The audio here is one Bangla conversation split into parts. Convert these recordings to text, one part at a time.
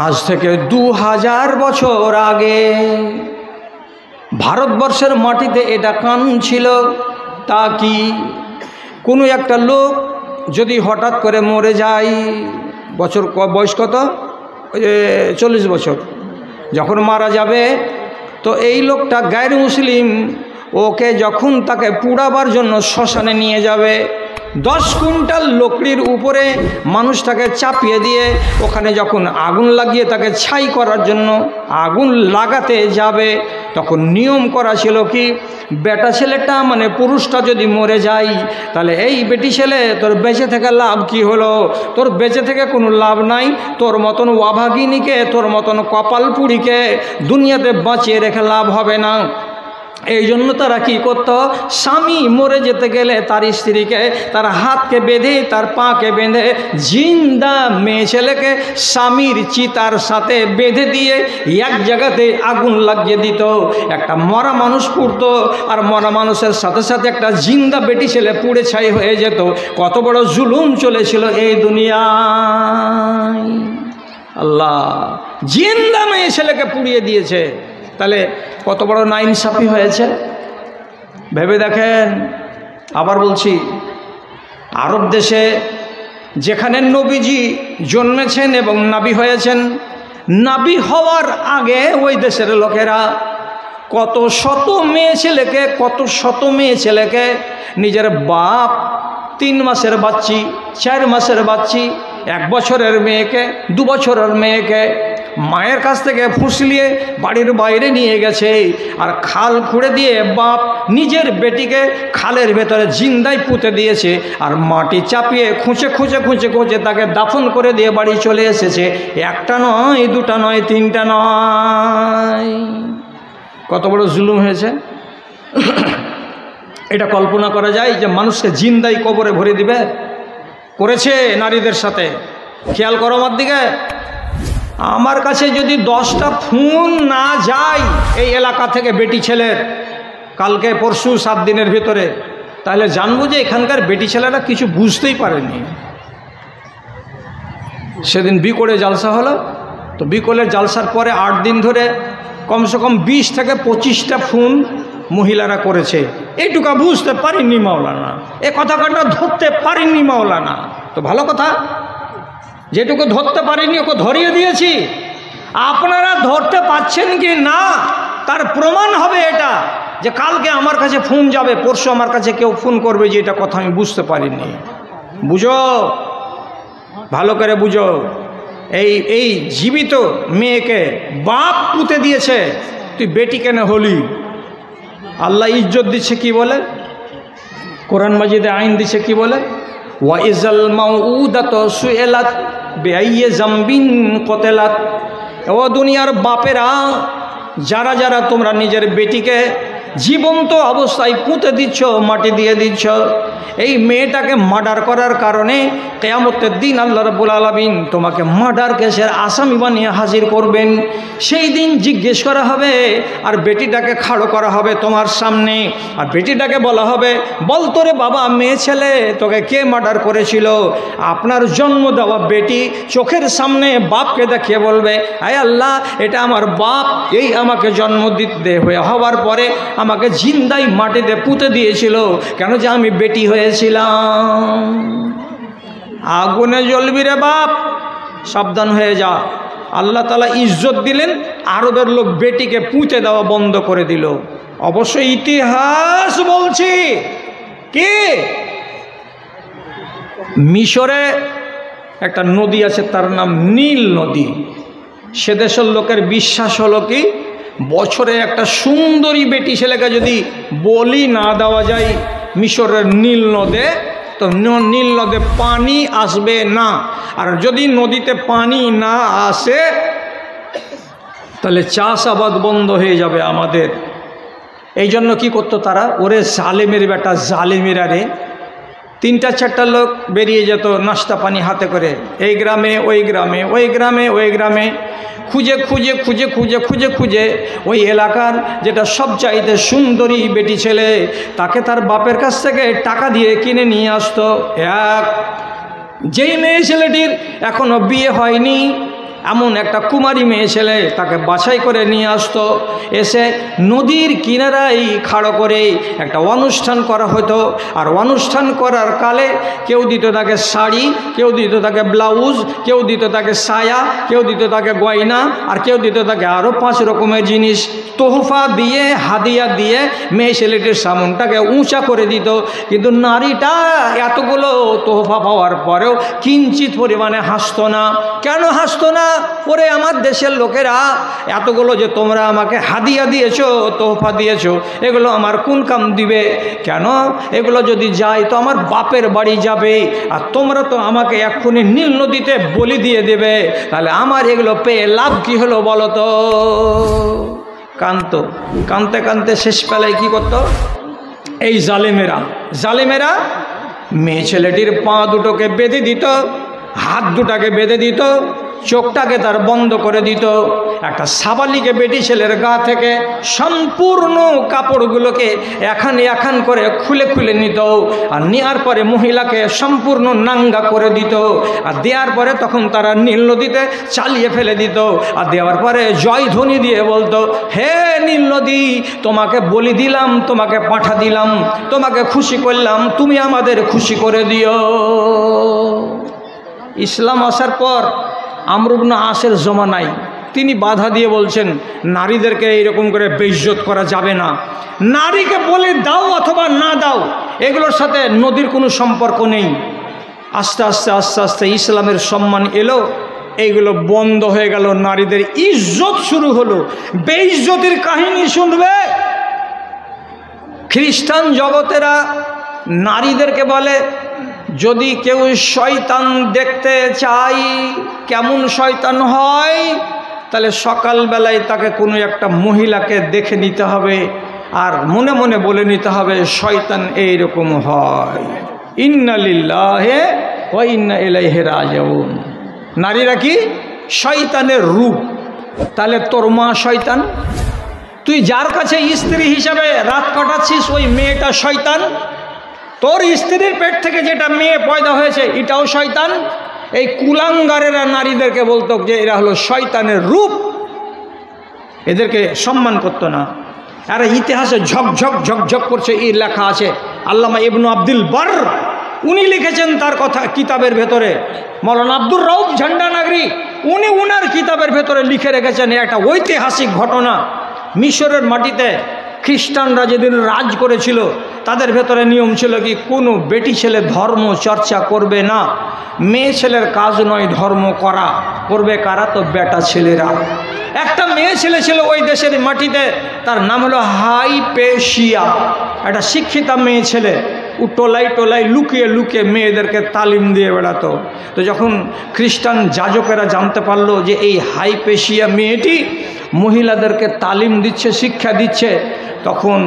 আজ থেকে 2000 বছর আগে ভারতবর্ষের মাটিতে এটা কানুন ছিল। তা কি কোনো একটা লোক যদি হঠাৎ করে মরে যায়, বয়স কত, 40 বছর, যখন মারা যাবে তো এই লোকটা গায়ের মুসলিম, ওকে যখন তাকে পুড়াবার জন্য শ্মশানে নিয়ে যাবে, 10 কুইন্টাল লকড়ির উপরে মানুষটাকে চাপিয়ে দিয়ে ওখানে যখন আগুন লাগিয়ে তাকে ছাই করার জন্য আগুন লাগাতে যাবে, তখন নিয়ম করা ছিল কি, বেটা ছেলেটা মানে পুরুষটা যদি মরে যায় তাহলে এই বেটি ছেলে তোর বেঁচে থেকে লাভ কি হলো, তোর বেঁচে থেকে কোনো লাভ নাই, তোর মতন অভাগিনীকে, তোর মতন কপালপুরীকে দুনিয়াতে বাঁচিয়ে রেখে লাভ হবে না। এই জন্য তারা কি করত, স্বামী মরে যেতে গেলে তার স্ত্রীকে তার হাতকে বেঁধে তার পাকে বেঁধে জিন্দা মেয়ে ছেলেকে স্বামীর চিতার সাথে বেঁধে দিয়ে এক জায়গাতে আগুন লাগিয়ে দিত। একটা মরা মানুষ পুড়ত আর মরা মানুষের সাথে সাথে একটা জিন্দা বেটি ছেলে পুড়ে ছাই হয়ে যেত। কত বড় জুলুম চলেছিল এই দুনিয়ায়। আল্লাহ জিন্দা মেয়ে ছেলেকে পুড়িয়ে দিয়েছে, তাহলে কত বড় নাইনসাফি হয়েছে ভেবে দেখেন। আবার বলছি, আরব দেশে যেখানে নবীজি জন্মেছেন এবং নাবি হয়েছেন, নাবি হওয়ার আগে ওই দেশের লোকেরা কত শত মেয়ে ছেলেকে নিজের বাপ 3 মাসের বাচ্চি, 4 মাসের বাচ্চি, 1 বছরের মেয়েকে, 2 বছরের মেয়েকে মায়ের কাছ থেকে ফুসলিয়ে বাড়ির বাইরে নিয়ে গেছে, আর খাল খুঁড়ে দিয়ে বাপ নিজের বেটিকে খালের ভেতরে জিন্দাই পুঁতে দিয়েছে, আর মাটি চাপিয়ে খুঁচে তাকে দাফন করে দিয়ে বাড়ি চলে এসেছে। 1টা নয়, 2টা নয়, 3টা নয়। কত বড় জুলুম হয়েছে এটা কল্পনা করা যায় যে মানুষকে জিন্দাই কবরে ভরে দিবে? করেছে নারীদের সাথে। খেয়াল করো আমার দিকে। আমার কাছে যদি 10টা ফোন না যায় এই এলাকা থেকে বেটি ছেলের কালকে পরশু 7 দিনের ভিতরে, তাহলে জানবো যে এখানকার বেটি ছেলেরা কিছু বুঝতেই পারেনি। সেদিন বিকোলে জালসা হলো, তো বিকোলের জালসার পরে 8 দিন ধরে কমসে কম 20 থেকে 25টা ফোন মহিলারা করেছে। এইটুকু বুঝতে পারিনি মাওলানা, এ কথাটা ধরতে পারিনি মাওলানা। তো ভালো কথা, যেটুকু ধরতে পারিনি ওকে ধরিয়ে দিয়েছি। আপনারা ধরতে পাচ্ছেন কি না তার প্রমাণ হবে এটা, যে কালকে আমার কাছে ফোন যাবে, পরশু আমার কাছে কেউ ফোন করবে যে এটা কথা আমি বুঝতে পারিনি। বুঝো, ভালো করে বুঝো। এই জীবিত মেয়েকে বাপ পুঁতে দিয়েছে, তুই বেটি কেন হলি? আল্লাহ ইজ্জত দিচ্ছে কি বলে, কোরআন মাজিদে আইন দিচ্ছে কি বলে, ওয়াইজাল মাউউদাতু সুইলাত বিআইয়ি যামবিন কতালাত। ও দুনিয়ার বাপেরা, যারা যারা তোমরা নিজের বেটিকে জীবন্ত অবস্থায় পুঁতে দিচ্ছ, মাটি দিয়ে দিচ্ছ, এই মেয়েটাকে মার্ডার করার কারণে কিয়ামতের দিন আল্লাহ রাব্বুল আলামিন তোমাকে মার্ডার কেসের আসামি বানিয়ে হাজির করবেন। সেই দিন জিজ্ঞেস করা হবে আর বেটিটাকে খাড়ো করা হবে তোমার সামনে, আর বেটিটাকে বলা হবে, বল তোরে বাবা মেয়ে ছেলে তোকে কে মার্ডার করেছিল? আপনার জন্ম দেওয়া বেটি চোখের সামনে বাপকে দেখিয়ে বলবে, আয় আল্লাহ, এটা আমার বাপ, এই আমাকে জন্ম দিতে হওয়ার পরে আমাকে জিন্দাই মাটিতে পুঁতে দিয়েছিল, কেন যে আমি বেটি হয়েছিলাম। আগুনে জ্বলবি রে বাপ, সাবধান হয়ে যা। আল্লাহ তাআলা ইজ্জত দিলেন, আরবের লোক বেটিকে পুঁতে দেওয়া বন্ধ করে দিল। অবশ্যই ইতিহাস বলছি। কি মিশরে একটা নদী আছে, তার নাম নীল নদী। সে দেশের লোকের বিশ্বাস হলো কি, বছরে একটা সুন্দরী বেটি ছেলেকে যদি বলি না দেওয়া যায় মিশরের নীল নদে, তো নীল নদে পানি আসবে না। আর যদি নদীতে পানি না আসে তাহলে চাষাবাদ বন্ধ হয়ে যাবে আমাদের। এই জন্য কী করতো তারা, ওরে জালেমের বেটা জালেমেরা রে, 3-4টা লোক বেরিয়ে যেত নাস্তা পানি হাতে করে, এই গ্রামে ওই গ্রামে, ওই গ্রামে ওই গ্রামে, খুঁজে ওই এলাকার যেটা সবচাইতে সুন্দরী বেটি ছেলে তাকে তার বাপের কাছ থেকে টাকা দিয়ে কিনে নিয়ে আসতো। যেই মেয়ে ছেলেটির এখনো বিয়ে হয়নি এমন একটা কুমারী মেয়ে ছেলে তাকে বাছাই করে নিয়ে আসতো, এসে নদীর কিনারায় খাড়ো করে একটা অনুষ্ঠান করা হতো। আর অনুষ্ঠান করার কালে কেউ দিত তাকে শাড়ি, কেউ দিত তাকে ব্লাউজ, কেউ দিত তাকে সায়া, কেউ দিত তাকে গয়না, আর কেউ দিত তাকে আরও 5 রকমের জিনিস। তোহফা দিয়ে, হাদিয়া দিয়ে মেয়ে ছেলেটির সামনটাকে উঁচা করে দিত। কিন্তু নারীটা এতগুলো তোহফা পাওয়ার পরেও কিঞ্চিত পরিমাণে হাসতো না। কেন হাসতো না? ওরে আমার দেশের লোকেরা, এতগুলো যে তোমরা আমাকে হাদিয়া দিয়েছো, তোহফা দিয়েছো, এগুলো আমার কোন কাম দিবে? কেন? এগুলো যদি যায় তো আমার বাপের বাড়ি যাবে, আর তোমরা তো আমাকে এক্ষুনি নীল নদীতে বলি দিয়ে দেবে। তাহলে আমার এগুলো পেয়ে লাভ কি হলো বলো তো? কাঁদতো। কাঁদতে কাঁদতে শেষ বেলায় কী করতো এই জালেমেরা মেয়ে ছেলেটির পা দুটোকে বেঁধে দিত, হাত দুটাকে বেঁধে দিত, চোখটাকে তার বন্ধ করে দিত। একটা সাবালিকে বেটি ছেলের গা থেকে সম্পূর্ণ কাপড়গুলোকে এখান করে খুলে খুলে নিত। আর নেওয়ার পরে মহিলাকে সম্পূর্ণ নাঙ্গা করে দিত। আর দেওয়ার পরে তখন তারা নীল নদীতে চালিয়ে ফেলে দিত। আর দেওয়ার পরে জয়ধ্বনি দিয়ে বলতো, হে নীল নদী, তোমাকে বলি দিলাম, তোমাকে পাঠা দিলাম, তোমাকে খুশি করলাম, তুমি আমাদের খুশি করে দিও। ইসলাম আসার পর আমর ইবনে আসের জমানায় তিনি বাধা দিয়ে বলছেন, নারীদেরকে এইরকম করে বেইজ্জত করা যাবে না। নারীকে বলে দাও অথবা না দাও, এগুলোর সাথে নদীর কোনো সম্পর্ক নেই। আস্তে আস্তে আস্তে আস্তে ইসলামের সম্মান এলো, এইগুলো বন্ধ হয়ে গেল, নারীদের ইজ্জত শুরু হলো। বেইজ্জতির কাহিনী শুনবে। খ্রিস্টান জগতেরা নারীদেরকে বলে, যদি কেউ শয়তান দেখতে চাই কেমন শয়তান হয়, তাহলে সকালবেলায় তাকে কোনো একটা মহিলাকে দেখে নিতে হবে, আর মনে মনে বলে নিতে হবে শয়তান এইরকম হয়। ইন্না লিল্লাহি ওয়া ইন্না ইলাইহি রাজিউন। নারীরা কি? শয়তানের রূপ। তাহলে তোর মা শয়তান? তুই যার কাছে স্ত্রী হিসাবে রাত কাটাচ্ছিস ওই মেয়েটা শয়তান? তোর স্ত্রীর পেট থেকে যেটা মেয়ে পয়দা হয়েছে এটাও শয়তান? এই কুলাঙ্গারেরা নারীদেরকে বলতো যে এরা হলো শয়তানের রূপ, এদেরকে সম্মান করতো না। আর ইতিহাসে ঝকঝক ঝকঝক করছে এই লেখা আছে, আল্লামা ইবনু আব্দুল বার উনি লিখেছেন তার কথা কিতাবের ভেতরে। মৌলানা আব্দুর রউফ ঝান্ডানাগরি উনি উনার কিতাবের ভেতরে লিখে রেখেছেন একটা ঐতিহাসিক ঘটনা। মিশরের মাটিতে খ্রিস্টানরা যেদিন রাজ করেছিল, তাদের ভেতরে নিয়ম ছিল কি, কোনো বেটি ছেলে ধর্ম চর্চা করবে না। মেয়ে ছেলের কাজ নয় ধর্ম করা, করবে কারা? তো বেটা ছেলেরা। একটা মেয়ে ছেলে ছিল ওই দেশের মাটিতে, তার নাম হলো হাইপেশিয়া। একটা শিক্ষিতা মেয়ে ছেলে, ও টোলাই টোলাই লুকিয়ে লুকিয়ে মেয়েদেরকে তালিম দিয়ে বেড়াতো। তো যখন খ্রিস্টান যাজকেরা জানতে পারলো যে এই হাইপেশিয়া মেয়েটি মহিলাদেরকে তালিম দিচ্ছে, শিক্ষা দিচ্ছে, তখন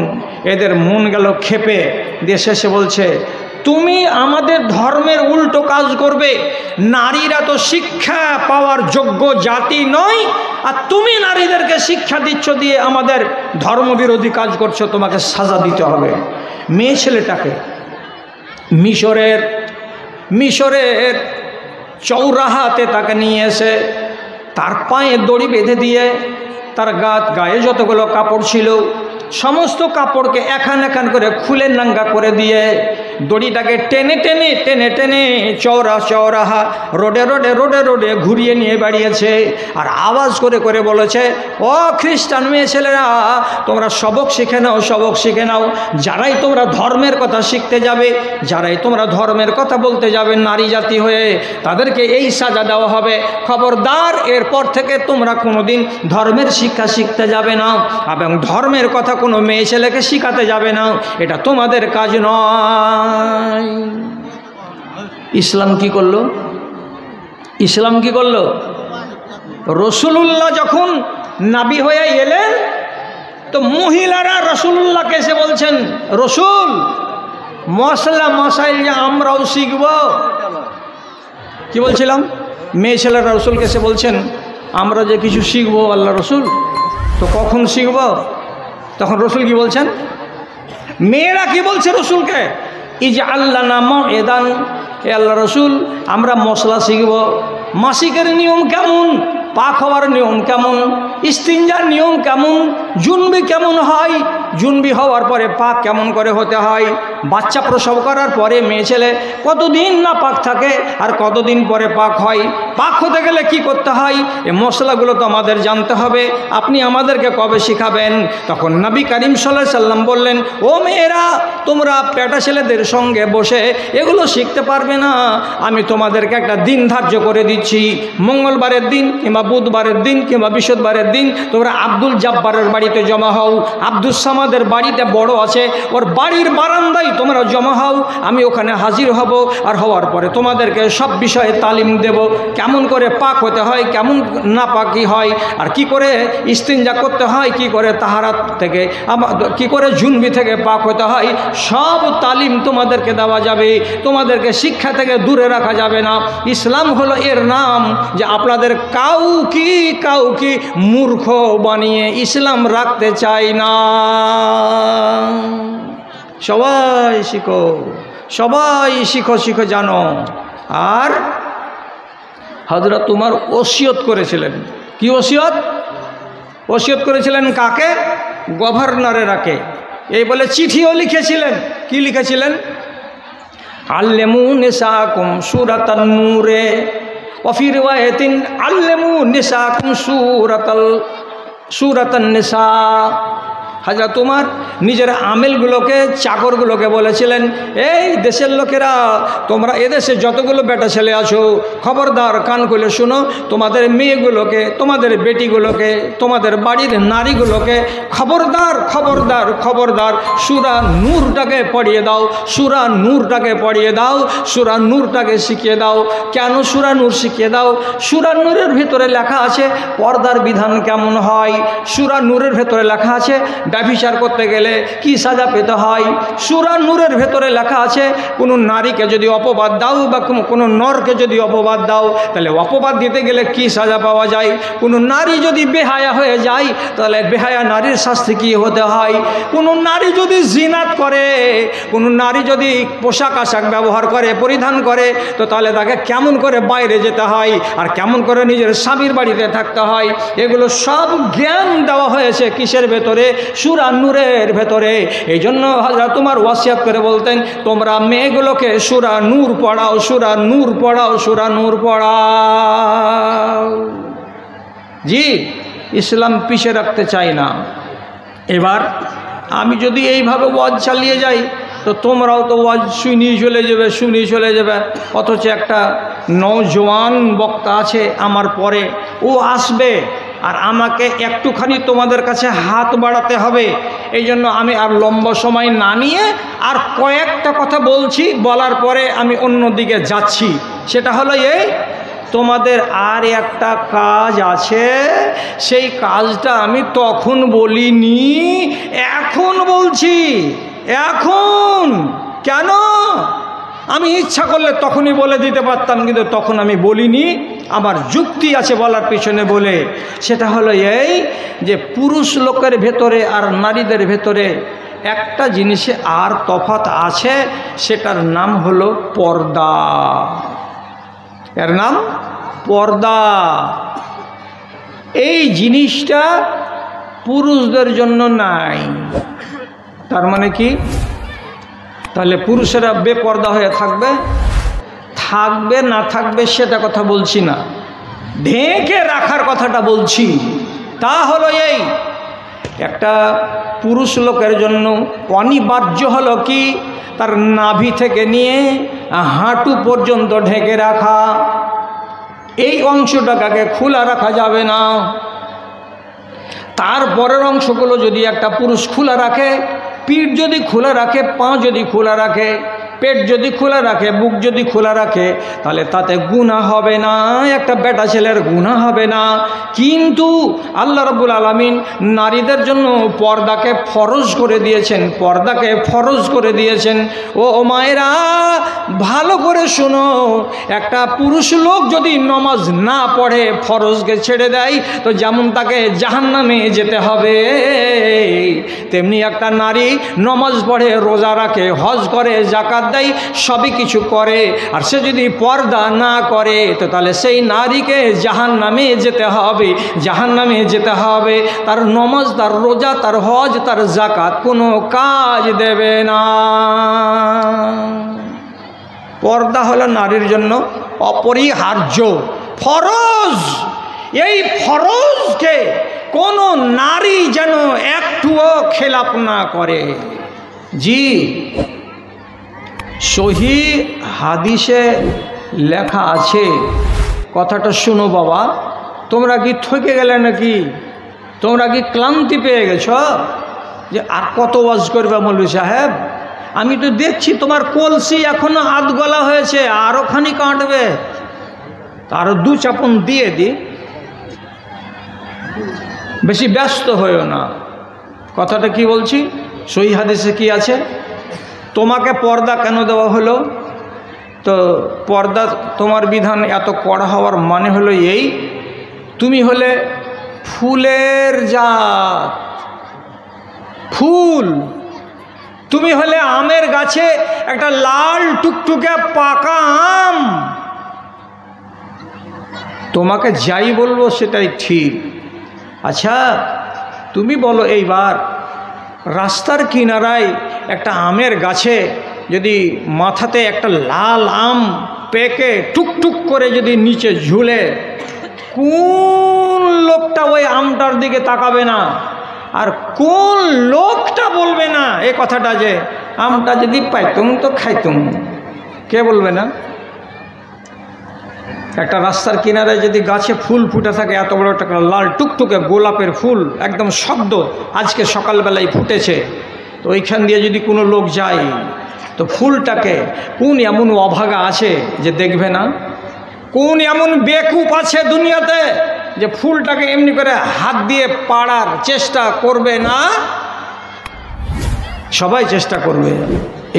এদের মন গেল ক্ষেপে। দিয়ে শেষে বলছে, তুমি আমাদের ধর্মের উল্টো কাজ করবে, নারীরা তো শিক্ষা পাওয়ার যোগ্য জাতি নয়, আর তুমি নারীদেরকে শিক্ষা দিচ্ছ দিয়ে আমাদের ধর্মবিরোধী কাজ করছো, তোমাকে সাজা দিতে হবে। মেয়ে ছেলেটাকে মিশরের চৌরাহাতে তাকে নিয়ে এসে তার পায়ে দড়ি বেঁধে দিয়ে তার গায়ে যতগুলো কাপড় ছিল সমস্ত কাপড়কে এখান করে খুলে নাঙ্গা করে দিয়ে দড়িটাকে টেনে টেনে টেনে টেনে চৌরাহা রোডে ঘুরিয়ে নিয়ে বেরিয়েছে। আর আওয়াজ করে করে বলেছে, ও খ্রিস্টান মেয়ে ছেলেরা, তোমরা সবক শিখে নাও। যারাই তোমরা ধর্মের কথা শিখতে যাবে, যারাই তোমরা ধর্মের কথা বলতে যাবে নারী জাতি হয়ে, তাদেরকে এই সাজা দেওয়া হবে। খবরদার, এরপর থেকে তোমরা কোনোদিন ধর্মের শিক্ষা শিখতে যাবে না, এবং ধর্মের কথা কোনো মেয়ে ছেলেকে শিখাতে যাবে না, এটা তোমাদের কাজ নয়। ইসলাম কি করলো? রসুলুল্লাহ যখন নবী হয়ে এলেন, তো মহিলারা রসুলুল্লাহকে এসে বলছেন, রসুল, মশাইল যে আমরাও শিখব। কি বলছিলাম? মেয়ে ছেলেরা রসুলকে এসে বলছেন, আমরা যে কিছু শিখবো আল্লাহ রসুল, তো কখন শিখব? তখন রসুল কি বলছেন? মেয়েরা কি বলছে রসুলকে? এই যে আল্লাহ নাম এদান, এ আল্লাহ রসুল, আমরা মশলা শিখব। মাসিকের নিয়ম কেমন? পাক হওয়ার নিয়ম কেমন, ইস্তিনজার নিয়ম কেমন, জুনবি কেমন হয়, জুনবি হওয়ার পরে পাক কেমন করে হতে হয়, বাচ্চা প্রসব করার পরে মেয়ে ছেলে কতদিন না পাক থাকে আর কতদিন পরে পাক হয়, পাক হতে গেলে কি করতে হয়, এই মশলাগুলো তো আমাদের জানতে হবে। আপনি আমাদেরকে কবে শিখাবেন? তখন নবী করিম সাল্লাল্লাহু আলাইহি সাল্লাম বললেন, ও মেয়েরা, তোমরা পেটা ছেলেদের সঙ্গে বসে এগুলো শিখতে পারবে না। আমি তোমাদেরকে একটা দিন ধার্য করে দিচ্ছি, মঙ্গলবারের দিন কিংবা বুধবারের দিন কিংবা বৃহস্পতিবারের দিন তোমরা আব্দুল জব্বারের বাড়িতে জমা হও, আব্দুল সামাদের বাড়িতে বড় আছে, ওর বাড়ির বারান্দায় তোমরা জমা হও, আমি ওখানে হাজির হব। আর হওয়ার পরে তোমাদেরকে সব বিষয়ে তালিম দেব, কেমন করে পাক হতে হয়, কেমন না পাকি হয়, আর কি করে ইস্তিনজা করতে হয়, কি করে তাহারাত থেকে কি করে জুনবি থেকে পাক হতে হয়, সব তালিম তোমাদেরকে দেওয়া যাবে। তোমাদেরকে শিক্ষা থেকে দূরে রাখা যাবে না। ইসলাম হলো এর নাম যে আপনাদের কাউকে মূর্খ বানিয়ে ইসলাম রাখতে চাই না। সবাই শিখো, সবাই শিখো, শিখো জানো। আর হযরত উমর ওসিয়ত করেছিলেন, কি ওসিয়ত? ওসিয়ত করেছিলেন কাকে? গভর্নরেরাকে। এই বলে চিঠিও লিখেছিলেন। কি লিখেছিলেন? আল্লিমু নিসাকুম সূরাতান নূরে ওয়া ফি রিওয়ায়াতিন আল্লিমু নিসাকুম সূরাতান নিসা। হযরত উমর নিজের আমেলগুলোকে, চাকরগুলোকে বলেছিলেন, এই দেশের লোকেরা, তোমরা এদেশে যতগুলো বেটা ছেলে আছো, খবরদার কান খুলে শুনো, তোমাদের মেয়েগুলোকে, তোমাদের বেটিগুলোকে, তোমাদের বাড়ির নারীগুলোকে খবরদার খবরদার খবরদার সূরা নূরটাকে পড়িয়ে দাও, সূরা নূরটাকে পড়িয়ে দাও, সূরা নূরটাকে শিখিয়ে দাও। কেন সূরা নূর শিখিয়ে দাও? সূরা নূরের ভিতরে লেখা আছে পর্দার বিধান কেমন হয়, সূরা নূরের ভিতরে লেখা আছে ব্যভিচার করতে গেলে কি সাজা পেতে হয়, সূরা নূরের ভেতরে লেখা আছে কোনো নারীকে যদি অপবাদ দাও বা কোনো নরকে যদি অপবাদ দাও তাহলে অপবাদ দিতে গেলে কি সাজা পাওয়া যায়, কোনো নারী যদি বেহায়া হয়ে যায় তাহলে বেহায়া নারীর শাস্তি কী হতে হয়, কোনো নারী যদি জিনাত করে, কোনো নারী যদি পোশাক আশাক ব্যবহার করে, পরিধান করে, তো তাহলে তাকে কেমন করে বাইরে যেতে হয় আর কেমন করে নিজের স্বামীর বাড়িতে থাকতে হয়, এগুলো সব জ্ঞান দেওয়া হয়েছে কিসের ভেতরে? সূরা নূরের ভেতরে। এই জন্য হযরত উমর ওয়াসিয়াত করে বলতেন, তোমরা মেয়েগুলোকে সূরা নূর পড়াও, সূরা নূর পড়াও, সূরা নূর পড়াও। জি, ইসলাম পিছিয়ে রাখতে চাই না। এবার আমি যদি এইভাবে ওয়াজ চালিয়ে যাই তো তোমরাও তো ওয়াজ শুনিয়ে চলে যাবে। অথচ একটা নওজোয়ান বক্তা আছে আমার পরে, ও আসবে আর আমাকে একটুখানি তোমাদের কাছে হাত বাড়াতে হবে। এই জন্য আমি আর লম্বা সময় না নিয়ে আর কয়েকটা কথা বলছি, বলার পরে আমি অন্যদিকে যাচ্ছি। সেটা হলো এই, তোমাদের আর একটা কাজ আছে, সেই কাজটা আমি তখন বলিনি, এখন বলছি। এখন কেন? আমি ইচ্ছা করলে তখনই বলে দিতে পারতাম, কিন্তু তখন আমি বলিনি, আমার যুক্তি আছে বলার পিছনে বলে। সেটা হলো এই যে পুরুষ লোকের ভেতরে আর নারীদের ভেতরে একটা জিনিসে আর তফাৎ আছে, সেটার নাম হলো পর্দা। এর নাম পর্দা। এই জিনিসটা পুরুষদের জন্য নাই। তার মানে কি? তাহলে পুরুষেরা বেপর্দা হয়ে থাকবে? থাকবে না থাকবে সেটা কথা বলছি না, ঢেকে রাখার কথাটা বলছি। তা হলো এই, একটা পুরুষ লোকের জন্য অনিবার্য হলো কি, তার নাভি থেকে নিয়ে হাঁটু পর্যন্ত ঢেকে রাখা। এই অংশটাকে খোলা রাখা যাবে না। তারপরের অংশগুলো যদি একটা পুরুষ খোলা রাখে, পিঠ যদি খোলা রাখে, পা যদি খোলা রাখে, পেট যদি খোলা রাখে, বুক যদি খোলা রাখে, তাহলে তাতে গুনাহ হবে না, একটা বেটা ছেলের গুনাহ হবে না। কিন্তু আল্লাহ রাব্বুল আলামিন নারীদের জন্য পর্দাকে ফরজ করে দিয়েছেন, পর্দাকে ফরজ করে দিয়েছেন। ও মায়েরা ভালো করে শোনো, একটা পুরুষ লোক যদি নমাজ না পড়ে, ফরজকে ছেড়ে দেয়, তো যেমন তাকে জাহান্নামে যেতে হবে, তেমনি একটা নারী নমাজ পড়ে, রোজা রাখে, হজ করে, যাকাত দেয়, সবই কিছু করে। আর সে যদি পর্দা না করে তো তাহলে সেই নারীকে জাহান্নামে যেতে হবে, জাহান্নামে যেতে হবে। তার নমাজ, তার রোজা, তার হজ, তার যাকাত কোনো কাজ দেবে না। পর্দা হলো নারীর জন্য অপরিহার্য, ফরজ। এই ফরজকে কোনো নারী যেন একটুও খেলাপ না করে। জি, সহি হাদিসে লেখা আছে, কথাটা শুনো বাবা। তোমরা কি ঠকে গেলে নাকি? তোমরা কি ক্লান্তি পেয়ে গেছ যে আর কত ওয়াজ করবে মৌলভী সাহেব? আমি তো দেখছি তোমার কলসি এখনো আধ গলা হয়েছে, আরও খানি কাটবে, আরও দু চাপন দিয়ে দি। বেশি ব্যস্ত হয়েও না। কথাটা কি বলছি? সহিহ হাদিসে কি আছে? তোমাকে পর্দা কেন দেওয়া হলো? তো পর্দা তোমার বিধান এত কড়া হওয়ার মানে হলো এই, তুমি হলে ফুলের জাত, ফুল। তুমি হলে আমের গাছে একটা লাল টুকটুকে পাকা আম। তোমাকে যাই বলবো সেটাই ঠিক। আচ্ছা তুমি বলো, এইবার রাস্তার কিনারায় একটা আমের গাছে যদি মাথাতে একটা লাল আম পেকে টুকটুক করে যদি নিচে ঝুলে, কোন লোকটা ওই আমটার দিকে তাকাবে না? আর কোন লোকটা বলবে না এই কথাটা যে আমটা যদি পাইতুম তো খাইতুম? কে বলবে না? একটা রাস্তার কিনারায় যদি গাছে ফুল ফুটে থাকে, এত বড় একটা লাল টুকটুকে গোলাপের ফুল, একদম শব্দ, আজকে সকালবেলায় ফুটেছে, তো ওইখান দিয়ে যদি কোনো লোক যায়, তো ফুলটাকে কোন এমন অভাগা আছে যে দেখবে না? কোন এমন বেকুব আছে দুনিয়াতে যে ফুলটাকে এমনি করে হাত দিয়ে পাড়ার চেষ্টা করবে না? সবাই চেষ্টা করবে।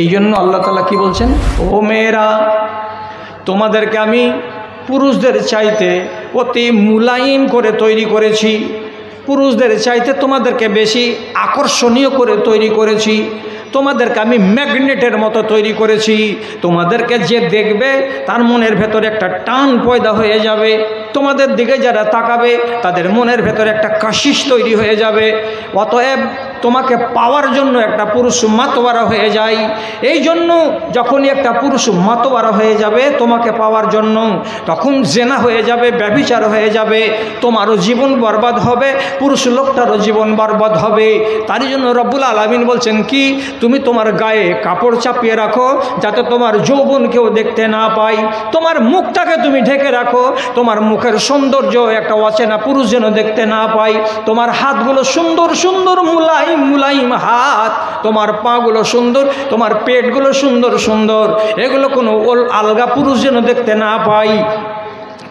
এই জন্য আল্লাহ তাআলা কি বলছেন? ও মেয়েরা, তোমাদেরকে আমি পুরুষদের চাইতে অতি মুলায়ম করে তৈরি করেছি, পুরুষদের চাইতে তোমাদেরকে বেশি আকর্ষণীয় করে তৈরি করেছি, তোমাদেরকে আমি ম্যাগনেটের মতো তৈরি করেছি। তোমাদেরকে যে দেখবে তার মনের ভেতরে একটা টান পয়দা হয়ে যাবে, তোমাদের দিকে যারা তাকাবে তাদের মনের ভেতরে একটা কাশিশ তৈরি হয়ে যাবে। অতএব তোমাকে পাওয়ার জন্য একটা পুরুষ মাতোয়ারা হয়ে যায়। এই জন্য যখনই একটা পুরুষ মাতোয়ারা হয়ে যাবে তোমাকে পাওয়ার জন্য, তখন জেনা হয়ে যাবে, ব্যভিচার হয়ে যাবে, তোমারও জীবন বরবাদ হবে, পুরুষ লোকটারও জীবন বরবাদ হবে। তারই জন্য রব্বুল আলামিন বলছেন কি, তুমি তোমার গায়ে কাপড় চাপিয়ে রাখো যাতে তোমার যৌবন কেউ দেখতে না পায়, তোমার মুখটাকে তুমি ঢেকে রাখো, তোমার মুখের সৌন্দর্য একটা অচেনা পুরুষ যেন দেখতে না পায়, তোমার হাতগুলো সুন্দর সুন্দর মুলায়ম মুলায়ম হাত, তোমার পাগুলো সুন্দর, তোমার পেটগুলো সুন্দর সুন্দর, এগুলো কোনো আলগা পুরুষ যেন দেখতে না পায়।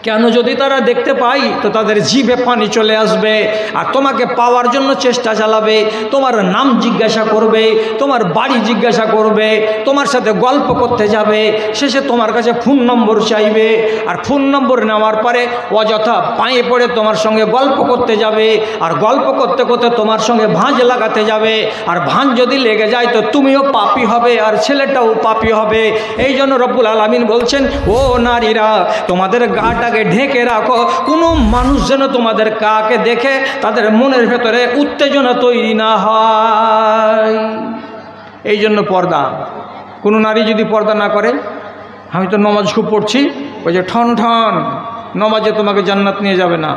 কেন? যদি তারা দেখতে পায় তো তাদের জিভে পানি চলে আসবে, আর তোমাকে পাওয়ার জন্য চেষ্টা চালাবে, তোমার নাম জিজ্ঞাসা করবে, তোমার বাড়ি জিজ্ঞাসা করবে, তোমার সাথে গল্প করতে যাবে, শেষে তোমার কাছে ফোন নম্বর চাইবে, আর ফোন নম্বর নেওয়ার পরে অযথা পায়ে পড়ে তোমার সঙ্গে গল্প করতে যাবে, আর গল্প করতে করতে তোমার সঙ্গে ভাঁজ লাগাতে যাবে, আর ভাঁজ যদি লেগে যায় তো তুমিও পাপী হবে আর ছেলেটাও পাপী হবে। এই জন্য রব্বুল আলামিন বলছেন, ও নারীরা, তোমাদের গাটা ঢেকে রাখো, কোনো মানুষ যেন তোমাদের কাকে দেখে তাদের মনের ভেতরে উত্তেজনা তৈরি না হয়। এই জন্য পর্দা। কোনো নারী যদি পর্দা না করে, আমি তো নমাজ খুব পড়ছি, ওই যে ঠন ঠন, নমাজে তোমাকে জান্নাত নিয়ে যাবে না।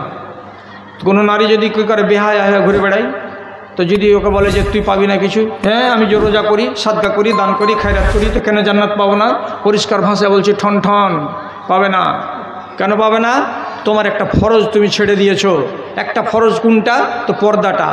কোনো নারী যদি কী করে বেহায়া হয়ে ঘুরে বেড়ায়, তো যদি ওকে বলে যে তুই পাবি না কিছু, হ্যাঁ আমি যে রোজা করি, সাদকা করি, দান করি, খায়রাত করি, তো কেন জান্নাত পাবো না? পরিষ্কার ভাষায় বলছি, ঠন ঠন, পাবে না। কেন পাবে না? তোমার একটা ফরজ তুমি ছেড়ে দিয়েছো। একটা ফরজ কোনটা? তো পর্দাটা।